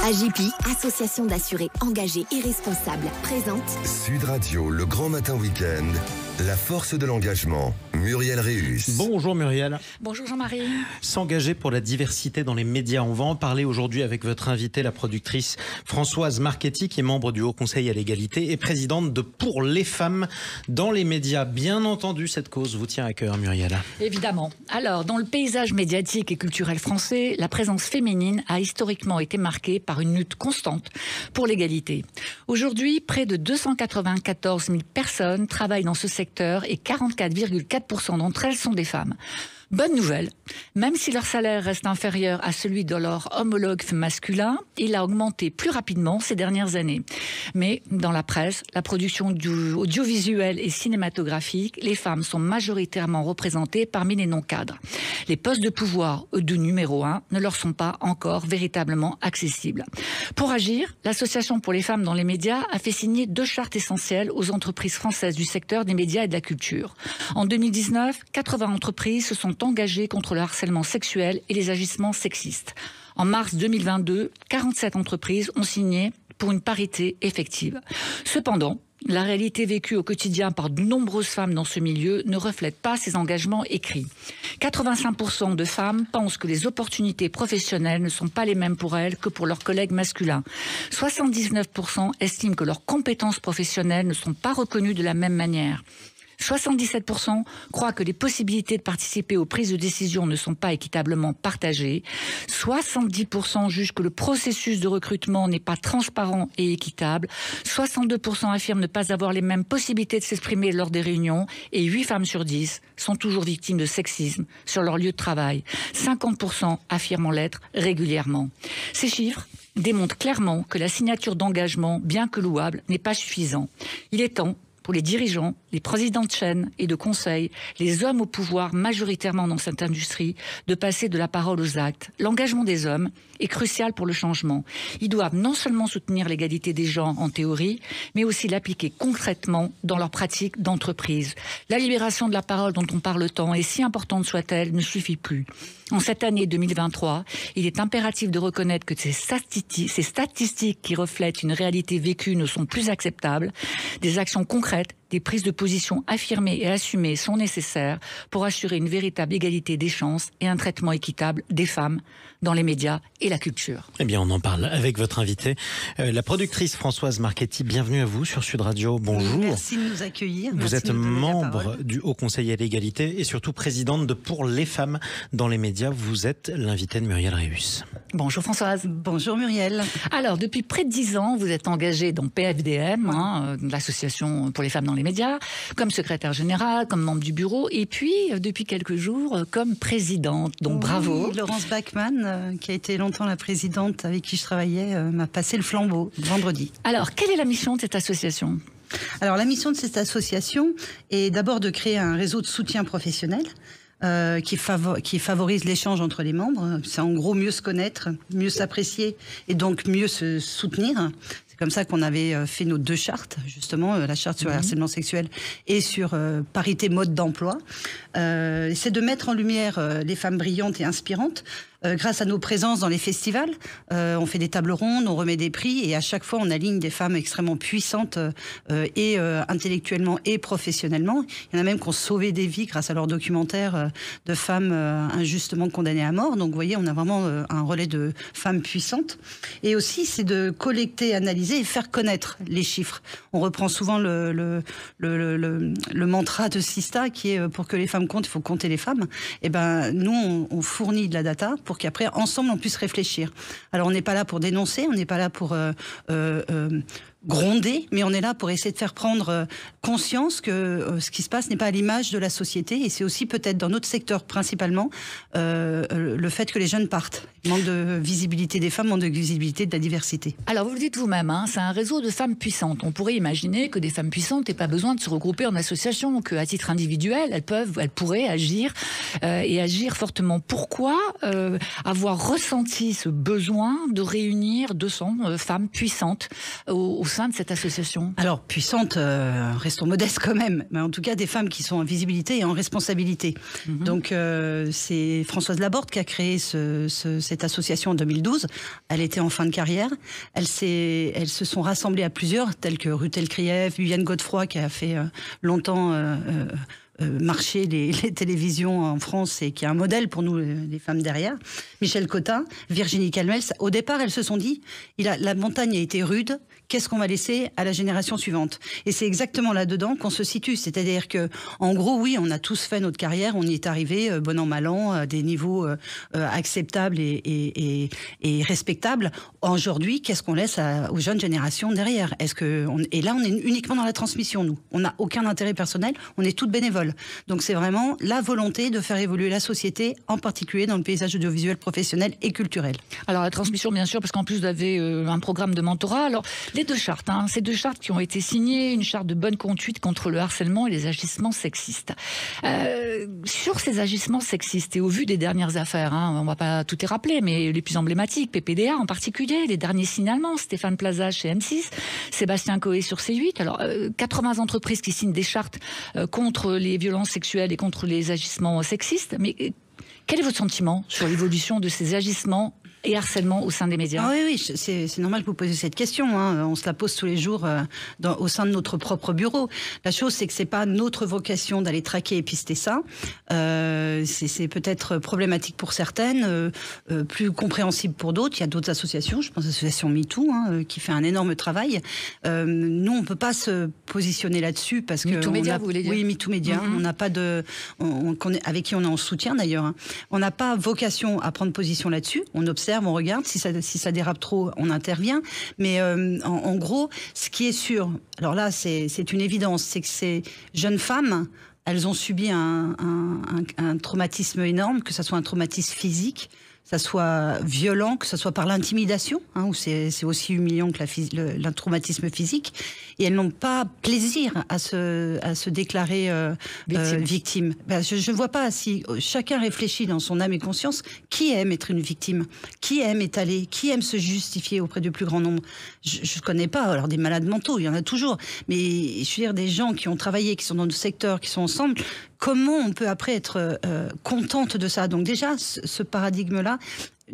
AJP, association d'assurés engagés et responsables, présente Sud Radio, le grand matin week-end, la force de l'engagement. Muriel Réus. Bonjour Muriel. Bonjour Jean-Marie. S'engager pour la diversité dans les médias. On va en parler aujourd'hui avec votre invitée, la productrice Françoise Marchetti, qui est membre du Haut Conseil à l'égalité et présidente de Pour les femmes dans les médias. Bien entendu, cette cause vous tient à cœur, Muriel. Évidemment. Alors, dans le paysage médiatique et culturel français, la présence féminine a historiquement été marquée par une lutte constante pour l'égalité. Aujourd'hui, près de 294 000 personnes travaillent dans ce secteur et 44,4% d'entre elles sont des femmes. Bonne nouvelle, même si leur salaire reste inférieur à celui de leur homologue masculin, il a augmenté plus rapidement ces dernières années. Mais dans la presse, la production audiovisuelle et cinématographique, les femmes sont majoritairement représentées parmi les non-cadres. Les postes de pouvoir de numéro 1 ne leur sont pas encore véritablement accessibles. Pour agir, l'Association pour les femmes dans les médias a fait signer 2 chartes essentielles aux entreprises françaises du secteur des médias et de la culture. En 2019, 80 entreprises se sont engagées contre le harcèlement sexuel et les agissements sexistes. En mars 2022, 47 entreprises ont signé pour une parité effective. Cependant, la réalité vécue au quotidien par de nombreuses femmes dans ce milieu ne reflète pas ces engagements écrits. 85% de femmes pensent que les opportunités professionnelles ne sont pas les mêmes pour elles que pour leurs collègues masculins. 79% estiment que leurs compétences professionnelles ne sont pas reconnues de la même manière. 77% croient que les possibilités de participer aux prises de décision ne sont pas équitablement partagées. 70% jugent que le processus de recrutement n'est pas transparent et équitable. 62% affirment ne pas avoir les mêmes possibilités de s'exprimer lors des réunions. Et 8 femmes sur 10 sont toujours victimes de sexisme sur leur lieu de travail. 50% affirment en l'être régulièrement. Ces chiffres démontrent clairement que la signature d'engagement, bien que louable, n'est pas suffisant. Il est temps pour les dirigeants, les présidents de chaînes et de conseils, les hommes au pouvoir majoritairement dans cette industrie, de passer de la parole aux actes. L'engagement des hommes est crucial pour le changement. Ils doivent non seulement soutenir l'égalité des genres en théorie, mais aussi l'appliquer concrètement dans leur pratique d'entreprise. La libération de la parole dont on parle tant, et si importante soit-elle, ne suffit plus. En cette année 2023, il est impératif de reconnaître que ces statistiques qui reflètent une réalité vécue ne sont plus acceptables. Des actions concrètes, des prises de position affirmées et assumées sont nécessaires pour assurer une véritable égalité des chances et un traitement équitable des femmes dans les médias et la culture. Eh bien, on en parle avec votre invitée, la productrice Françoise Marchetti. Bienvenue à vous sur Sud Radio. Bonjour. Merci de nous accueillir. Vous êtes membre du Haut Conseil à l'égalité et surtout présidente de Pour les femmes dans les médias. Vous êtes l'invitée de Muriel Réus. Bonjour Françoise. Bonjour Muriel. Alors, depuis près de 10 ans, vous êtes engagée dans PFDM, l'Association pour les femmes dans les médias, comme secrétaire générale, comme membre du bureau, et puis, depuis quelques jours, comme présidente. Donc, bravo. Laurence Bachmann, qui a été longtemps la présidente avec qui je travaillais, m'a passé le flambeau vendredi. Alors, quelle est la mission de cette association ? Alors, la mission de cette association est d'abord de créer un réseau de soutien professionnel qui favorise l'échange entre les membres. C'est en gros mieux se connaître, mieux s'apprécier et donc mieux se soutenir. C'est comme ça qu'on avait fait nos 2 chartes, justement, la charte sur le harcèlement sexuel et sur parité mode d'emploi. C'est de mettre en lumière les femmes brillantes et inspirantes. Grâce à nos présences dans les festivals, on fait des tables rondes, on remet des prix et à chaque fois on aligne des femmes extrêmement puissantes et intellectuellement et professionnellement. Il y en a même qui ont sauvé des vies grâce à leurs documentaires de femmes injustement condamnées à mort. Donc vous voyez, on a vraiment un relais de femmes puissantes. Et aussi, c'est de collecter, analyser et faire connaître les chiffres. On reprend souvent le mantra de Sista qui est pour que les femmes comptent, il faut compter les femmes. Et ben nous, on fournit de la data pour qu'après, ensemble, on puisse réfléchir. Alors, on n'est pas là pour dénoncer, on n'est pas là pour gronder, mais on est là pour essayer de faire prendre conscience que ce qui se passe n'est pas à l'image de la société, et c'est aussi peut-être dans notre secteur principalement le fait que les jeunes partent. Manque de visibilité des femmes, manque de visibilité de la diversité. Alors vous le dites vous-même, c'est un réseau de femmes puissantes. On pourrait imaginer que des femmes puissantes n'aient pas besoin de se regrouper en association, qu'à titre individuel, elles pourraient agir et agir fortement. Pourquoi avoir ressenti ce besoin de réunir 200 femmes puissantes au sein de cette association? Alors, puissante, restons modestes quand même, mais en tout cas des femmes qui sont en visibilité et en responsabilité. Donc, c'est Françoise Laborde qui a créé cette association en 2012. Elle était en fin de carrière. Elles se sont rassemblées à plusieurs, telles que Ruth Elkrieff, Viviane Godefroy, qui a fait longtemps marcher les télévisions en France et qui est un modèle pour nous, les femmes derrière. Michel Cotin, Virginie Calmels. Au départ, elles se sont dit, la montagne a été rude, qu'est-ce qu'on va laisser à la génération suivante? Et c'est exactement là-dedans qu'on se situe. C'est-à-dire que, en gros, oui, on a tous fait notre carrière, on y est arrivé, bon an, mal an, à des niveaux acceptables et respectables. Aujourd'hui, qu'est-ce qu'on laisse aux jeunes générations derrière? Et là, on est uniquement dans la transmission, nous. On n'a aucun intérêt personnel, on est toutes bénévoles. Donc c'est vraiment la volonté de faire évoluer la société, en particulier dans le paysage audiovisuel professionnel et culturel. Alors la transmission, bien sûr, parce qu'en plus vous avez un programme de mentorat. Alors les deux chartes, ces deux chartes qui ont été signées, une charte de bonne conduite contre le harcèlement et les agissements sexistes. Sur ces agissements sexistes, et au vu des dernières affaires, on ne va pas tout les rappeler, mais les plus emblématiques, PPDA en particulier, les derniers signalements, Stéphane Plaza chez M6, Sébastien Coé sur C8. Alors 80 entreprises qui signent des chartes contre les violences sexuelles et contre les agissements sexistes. Mais quel est votre sentiment sur l'évolution de ces agissements et harcèlement au sein des médias? Oui, c'est normal que vous posiez cette question. On se la pose tous les jours au sein de notre propre bureau. La chose, c'est que c'est pas notre vocation d'aller traquer et pister ça. C'est peut-être problématique pour certaines, plus compréhensible pour d'autres. Il y a d'autres associations, je pense à l'association MeToo, qui fait un énorme travail. Nous, on peut pas se positionner là-dessus parce que MeToo Média, vous voulez dire? Oui, MeToo Média. On n'a pas avec qui on est en soutien d'ailleurs. On n'a pas vocation à prendre position là-dessus. On observe, on regarde, si ça dérape trop, on intervient. Mais en gros, ce qui est sûr, alors là, c'est une évidence, c'est que ces jeunes femmes, elles ont subi un traumatisme énorme, que ce soit un traumatisme physique, que ça soit violent, que ce soit par l'intimidation, où c'est aussi humiliant que le traumatisme physique, et elles n'ont pas plaisir à se déclarer victime. Je ne vois pas, si chacun réfléchit dans son âme et conscience, qui aime être une victime, qui aime étaler, qui aime se justifier auprès du plus grand nombre. Je ne connais pas, alors des malades mentaux, il y en a toujours, mais je veux dire, des gens qui ont travaillé, qui sont dans le secteur, qui sont ensemble, comment on peut après être contente de ça? Donc déjà, ce paradigme-là,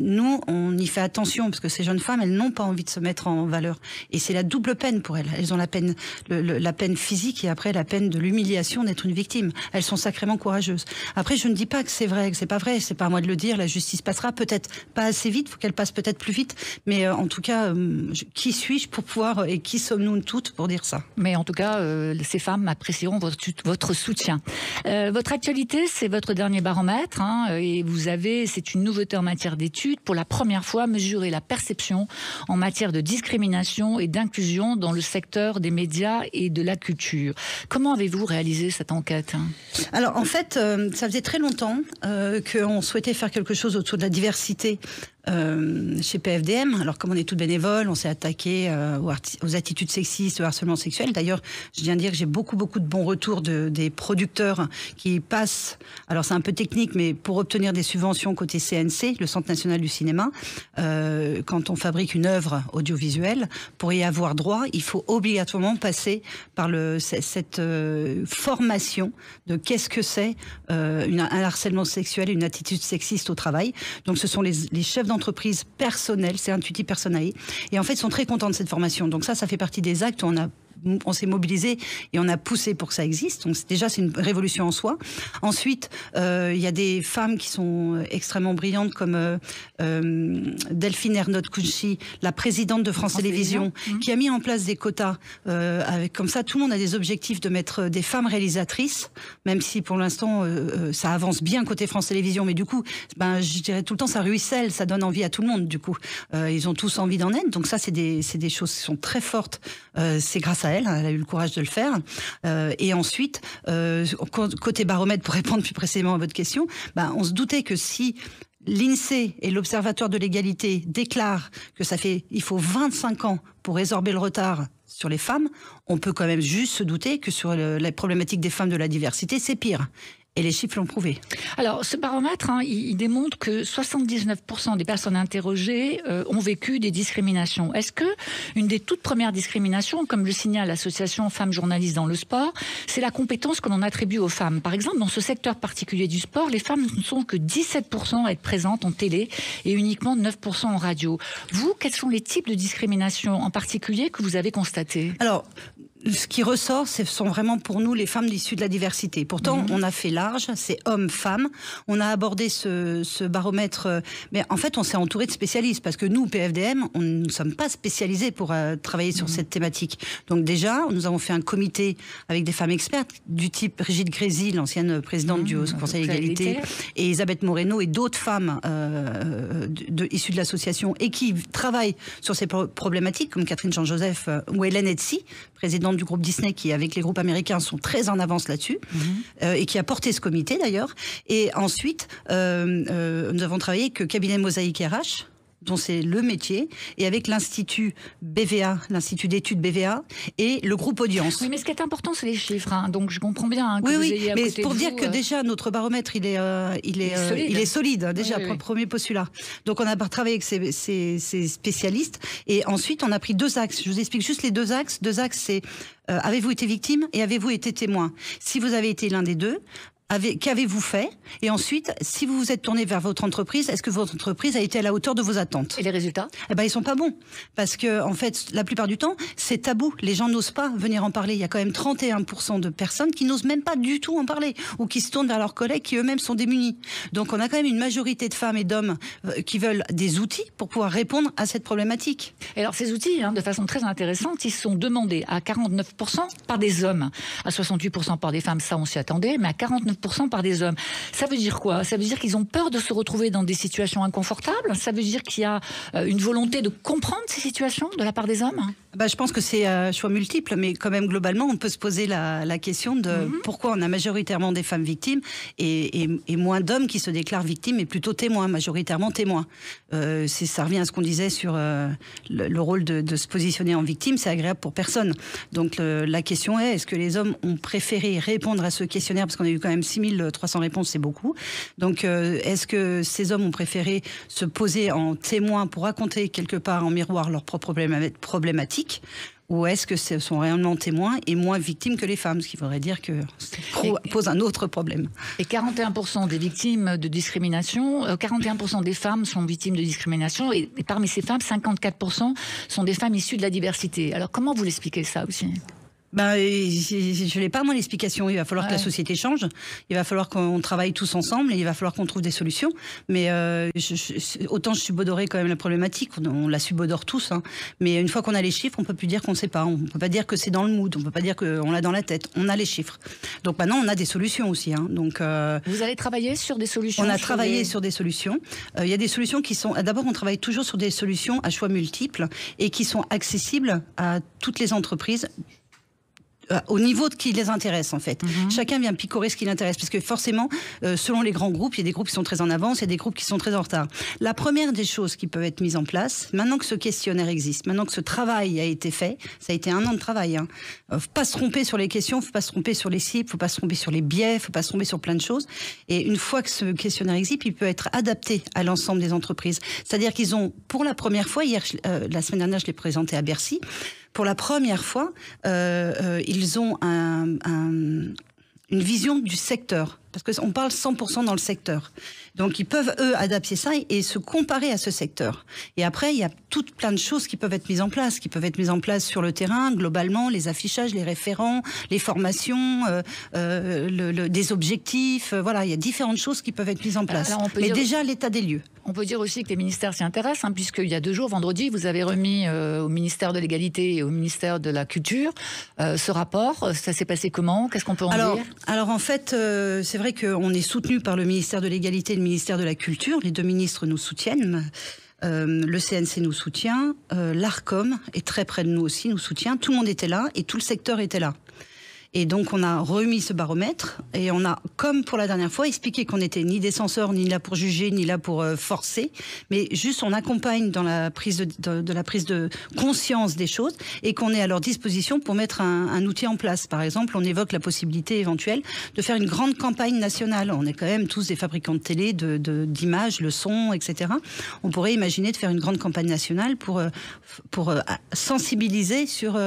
nous, on y fait attention parce que ces jeunes femmes, elles n'ont pas envie de se mettre en valeur. Et c'est la double peine pour elles. Elles ont la peine, la peine physique et après la peine de l'humiliation d'être une victime. Elles sont sacrément courageuses. Après, je ne dis pas que c'est vrai, que c'est pas vrai. C'est pas à moi de le dire. La justice passera peut-être pas assez vite. Faut qu'elle passe peut-être plus vite. Mais en tout cas, qui suis-je pour pouvoir et qui sommes-nous toutes pour dire ça? Mais en tout cas, ces femmes apprécieront votre soutien. Votre actualité, c'est votre dernier baromètre, et c'est une nouveauté en matière d'études. Pour la première fois, mesurer la perception en matière de discrimination et d'inclusion dans le secteur des médias et de la culture. Comment avez-vous réalisé cette enquête? Alors en fait, ça faisait très longtemps qu'on souhaitait faire quelque chose autour de la diversité chez PFDM. Alors comme on est toutes bénévoles, on s'est attaqué aux attitudes sexistes, au harcèlement sexuel. D'ailleurs, je viens de dire que j'ai beaucoup de bons retours des producteurs qui passent, alors c'est un peu technique, mais pour obtenir des subventions côté CNC, le Centre National du Cinéma, quand on fabrique une œuvre audiovisuelle, pour y avoir droit, il faut obligatoirement passer par cette formation de qu'est-ce que c'est un harcèlement sexuel et une attitude sexiste au travail. Donc ce sont les chefs d'entreprise personnels, c'est Intuitive Personae, et en fait ils sont très contents de cette formation. Donc ça fait partie des actes où on s'est mobilisé et on a poussé pour que ça existe. Donc déjà, c'est une révolution en soi. Ensuite, il y a des femmes qui sont extrêmement brillantes comme Delphine Ernotte-Kounchi, la présidente de France Télévisions, qui a mis en place des quotas. Comme ça, tout le monde a des objectifs de mettre des femmes réalisatrices, même si pour l'instant, ça avance bien côté France Télévisions. Mais du coup, je dirais tout le temps, ça ruisselle, ça donne envie à tout le monde. Du coup, ils ont tous envie d'en être. Donc ça, c'est des choses qui sont très fortes. C'est grâce à elle a eu le courage de le faire. Et ensuite, côté baromètre, pour répondre plus précisément à votre question, on se doutait que si l'INSEE et l'Observatoire de l'égalité déclarent que il faut 25 ans pour résorber le retard sur les femmes, on peut quand même juste se douter que sur les problématiques des femmes de la diversité, c'est pire. Et les chiffres l'ont prouvé. Alors, ce baromètre, il démontre que 79% des personnes interrogées ont vécu des discriminations. Est-ce que une des toutes premières discriminations, comme le signale l'association Femmes journalistes dans le sport, c'est la compétence que l'on attribue aux femmes? Par exemple, dans ce secteur particulier du sport, les femmes ne sont que 17% à être présentes en télé et uniquement 9% en radio. Vous, quels sont les types de discrimination en particulier que vous avez constatés? Alors, ce qui ressort, ce sont vraiment pour nous les femmes issues de la diversité. Pourtant, on a fait large, c'est hommes-femmes. On a abordé ce baromètre, mais en fait, on s'est entouré de spécialistes parce que nous, PFDM, nous ne sommes pas spécialisés pour travailler sur cette thématique. Donc déjà, nous avons fait un comité avec des femmes expertes du type Brigitte Grézy, l'ancienne présidente du Haut Conseil d'égalité, et Elisabeth Moreno et d'autres femmes issues de l'association et qui travaillent sur ces problématiques, comme Catherine Jean-Joseph ou Hélène Etsy, présidente du groupe Disney, qui avec les groupes américains sont très en avance là-dessus, et qui a porté ce comité d'ailleurs. Et ensuite, nous avons travaillé avec le cabinet Mosaïque RH, dont c'est le métier, et avec l'Institut BVA, l'Institut d'études BVA, et le groupe Audience. Oui, mais ce qui est important, c'est les chiffres. Donc je comprends bien que vous ayez à mais côté pour de dire vous, que déjà notre baromètre, il est solide, déjà, premier postulat. Donc on a travaillé avec ces spécialistes, et ensuite on a pris 2 axes. Je vous explique juste les 2 axes. 2 axes, c'est avez-vous été victime et avez-vous été témoin? Si vous avez été l'un des deux, qu'avez-vous fait? Et ensuite, si vous vous êtes tourné vers votre entreprise, est-ce que votre entreprise a été à la hauteur de vos attentes? Et les résultats? Eh ben, ils sont pas bons. Parce que, en fait, la plupart du temps, c'est tabou. Les gens n'osent pas venir en parler. Il y a quand même 31% de personnes qui n'osent même pas du tout en parler. Ou qui se tournent vers leurs collègues qui eux-mêmes sont démunis. Donc, on a quand même une majorité de femmes et d'hommes qui veulent des outils pour pouvoir répondre à cette problématique. Et alors, ces outils, de façon très intéressante, ils sont demandés à 49% par des hommes, à 68% par des femmes, ça on s'y attendait, mais à 49% par des hommes. Ça veut dire quoi? Ça veut dire qu'ils ont peur de se retrouver dans des situations inconfortables? Ça veut dire qu'il y a une volonté de comprendre ces situations de la part des hommes? Je pense que c'est un choix multiple, mais quand même globalement, on peut se poser la question de pourquoi on a majoritairement des femmes victimes et moins d'hommes qui se déclarent victimes et plutôt témoins, majoritairement témoins. Ça revient à ce qu'on disait sur le rôle de se positionner en victime, c'est agréable pour personne. Donc la question est que les hommes ont préféré répondre à ce questionnaire, parce qu'on a eu quand même 6300 réponses, c'est beaucoup. Donc est-ce que ces hommes ont préféré se poser en témoin pour raconter quelque part en miroir leurs propres problématiques, ou est-ce que ce sont réellement témoins et moins victimes que les femmes, ce qui voudrait dire que ça pose un autre problème. Et 41% des victimes de discrimination, 41% des femmes sont victimes de discrimination, et parmi ces femmes, 54% sont des femmes issues de la diversité. Alors comment vous l'expliquez ça aussi ? Je n'ai pas moi l'explication. Il va falloir que la société change. Il va falloir qu'on travaille tous ensemble et il va falloir qu'on trouve des solutions. Mais autant je subodorais quand même la problématique. On la subodore tous. Mais une fois qu'on a les chiffres, on peut plus dire qu'on ne sait pas. On peut pas dire que c'est dans le mood. On peut pas dire qu'on l'a dans la tête. On a les chiffres. Donc maintenant, on a des solutions aussi. Donc vous allez travailler sur des solutions? On a travaillé sur des solutions. Il y a des solutions qui sont. D'abord, on travaille toujours sur des solutions à choix multiples et qui sont accessibles à toutes les entreprises, au niveau de qui les intéresse en fait. Chacun vient picorer ce qui l'intéresse, parce que forcément, selon les grands groupes, il y a des groupes qui sont très en avance, il y a des groupes qui sont très en retard. La première des choses qui peuvent être mises en place, maintenant que ce questionnaire existe, maintenant que ce travail a été fait, ça a été 1 an de travail. Faut pas se tromper sur les questions, faut pas se tromper sur les cibles, faut pas se tromper sur les biais, faut pas se tromper sur plein de choses. Et une fois que ce questionnaire existe, il peut être adapté à l'ensemble des entreprises. C'est-à-dire qu'ils ont, pour la première fois, la semaine dernière, je l'ai présenté à Bercy. Pour la première fois, ils ont une vision du secteur. Parce qu'on parle 100% dans le secteur. Donc ils peuvent, eux, adapter ça et se comparer à ce secteur. Et après, il y a plein de choses qui peuvent être mises en place, sur le terrain, globalement, les affichages, les référents, les formations, des objectifs. Voilà, il y a différentes choses qui peuvent être mises en place. Mais déjà, l'état des lieux. On peut dire aussi que les ministères s'y intéressent, puisqu'il y a 2 jours, vendredi, vous avez remis au ministère de l'Égalité et au ministère de la Culture ce rapport. Ça s'est passé comment? Qu'est-ce qu'on peut en dire? Alors en fait, c'est vrai qu'on est soutenu par le ministère de l'Égalité et le ministère de la Culture. Les 2 ministres nous soutiennent. Le CNC nous soutient. L'ARCOM est très près de nous aussi, nous soutient. Tout le monde était là et tout le secteur était là. Et donc on a remis ce baromètre et on a, comme pour la dernière fois, expliqué qu'on n'était ni des censeurs, ni là pour juger, ni là pour forcer, mais juste on accompagne dans la prise de la prise de conscience des choses et qu'on est à leur disposition pour mettre un outil en place. Par exemple, on évoque la possibilité éventuelle de faire une grande campagne nationale. On est quand même tous des fabricants de télé, d'images, le son, etc. On pourrait imaginer de faire une grande campagne nationale pour sensibiliser sur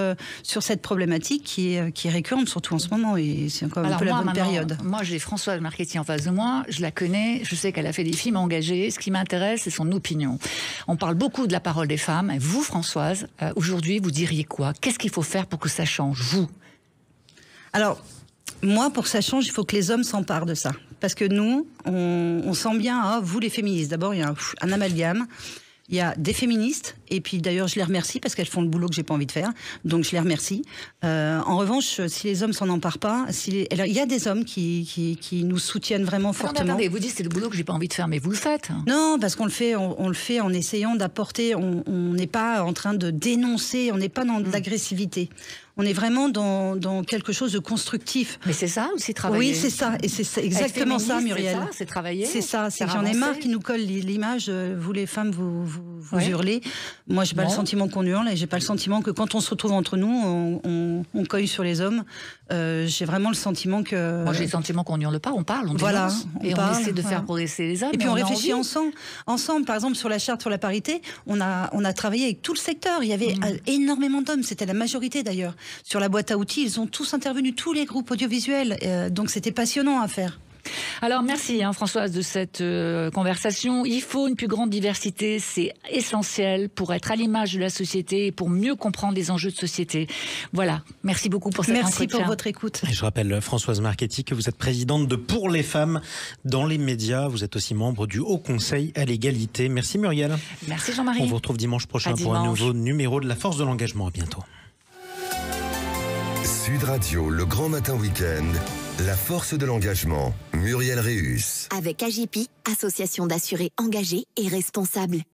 cette problématique qui est récurrente, surtout en ce moment, et c'est encore un peu la bonne période. Moi, j'ai Françoise Marchetti en face de moi, je la connais, je sais qu'elle a fait des films engagés. Ce qui m'intéresse, c'est son opinion. On parle beaucoup de la parole des femmes. Vous, Françoise, aujourd'hui, vous diriez quoi? Qu'est-ce qu'il faut faire pour que ça change, vous? Alors, moi, pour que ça change, il faut que les hommes s'emparent de ça. Parce que nous, on sent bien, vous les féministes, d'abord, il y a un amalgame. Il y a des féministes, et puis d'ailleurs je les remercie parce qu'elles font le boulot que j'ai pas envie de faire, donc je les remercie. En revanche, si les hommes s'en emparent pas, alors, il y a des hommes qui nous soutiennent vraiment fortement. Attendez, vous dites c'est le boulot que j'ai pas envie de faire, mais vous le faites. Non, parce qu'on le fait, on le fait en essayant d'apporter. On n'est pas en train de dénoncer, on n'est pas dans de l'agressivité. On est vraiment dans quelque chose de constructif. Mais c'est ça aussi, travailler. Oui, c'est ça. Et c'est exactement ça, Muriel. C'est travailler. C'est ça. C'est que j'en ai marre qu'ils nous collent l'image. Vous, les femmes, vous hurlez. Moi, j'ai pas le sentiment qu'on hurle et j'ai pas le sentiment que quand on se retrouve entre nous, on cogne sur les hommes. J'ai vraiment le sentiment que... Moi, j'ai le sentiment qu'on hurle pas, on parle, on dénonce. On essaie de faire progresser les hommes. Et puis on réfléchit ensemble. Par exemple, sur la charte sur la parité, on a travaillé avec tout le secteur. Il y avait énormément d'hommes. C'était la majorité d'ailleurs. Sur la boîte à outils, ils ont tous intervenu, tous les groupes audiovisuels. Donc c'était passionnant à faire. Alors merci Françoise de cette conversation. Il faut une plus grande diversité, c'est essentiel pour être à l'image de la société et pour mieux comprendre les enjeux de société. Voilà, merci beaucoup pour cet entretien. Merci pour votre écoute. Et je rappelle Françoise Marchetti que vous êtes présidente de Pour les femmes dans les médias. Vous êtes aussi membre du Haut Conseil à l'égalité. Merci Muriel. Merci Jean-Marie. On vous retrouve dimanche prochain pour un nouveau numéro de La Force de l'Engagement. À bientôt. Sud Radio, le grand matin week-end, la force de l'engagement, Muriel Réus. Avec AJPI, association d'assurés engagés et responsables.